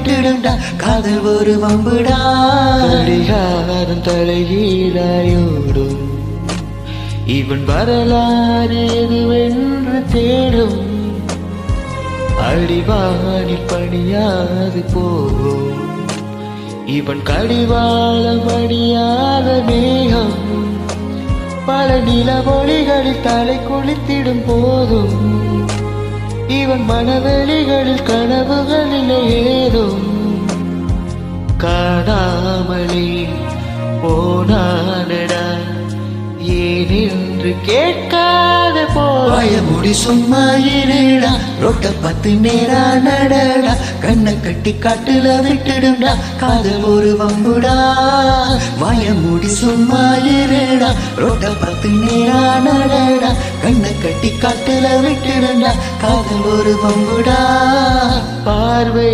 விட்டுடுண்டா காதல் ஒரு வம்புடா கடிகாரம் தலைகீழாயோடும் இவன் வரலாறு எதுவென்று தேடும் அடிவானில் பணியாது போகும் இவன் கடிவாளம் அடியாத மேகம் பல நிலவொளிகளில் தலை குளித்திடும் போதும் இவன் மனவெளிகளில் கனவுகளில் ஏதும் காணாமலே போனானடா ஏனென்று கேட்காத பயமுடி சும்மா இருடா ரோட்ட பத்து நேரா நடடா கண்ணை கட்டி காட்டுல விட்டுடுண்டா காதல் ஒரு வம்புடா பயமுடி சும்மா இருடா ரோட்ட பத்து நேரா நடடா கண்ணை கட்டி காட்டுல விட்டுடுண்டா காதல் ஒரு வம்புடா பார்வை